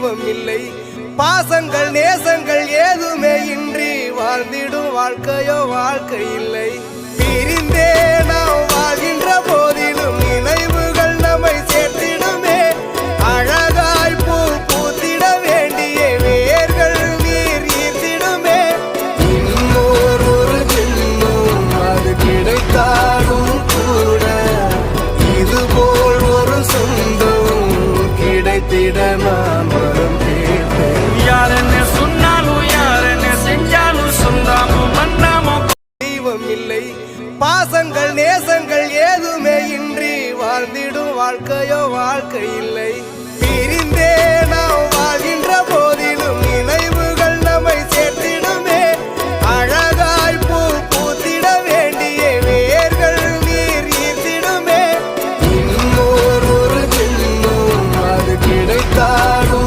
தெய்வம் இல்லை, பாசங்கள் நேசங்கள் ஏதுமே இன்றி வாழ்ந்திடும் வாழ்க்கையோ வாழ்க்கை இல்லை. பிரிந்தே நாம் வாழ்கின்ற போதிலும் நினைவுகள் நம்மை சேர்த்திடுமே. அழகாய் பூ பூத்திட வேண்டிய வேர்கள் நீர் ஈர்த்திடுமே. இன்னொரு ஒரு ஜென்மம் அது கிடைத்தாலும் கூட இதுபோல் ஒரு சொந்தம் கிடைத்திட நான் வரம் தேவை. யார் என்ன சொன்னாலும் யார் என்ன செஞ்சாலும் சொந்தாமும் மன்னாமும் தெய்வம் இல்லை, பாசங்கள் நேசங்கள் ஏதுமே இன்றி வாழ்ந்திடும் வாழ்க்கையோ வாழ்க்கை இல்லை.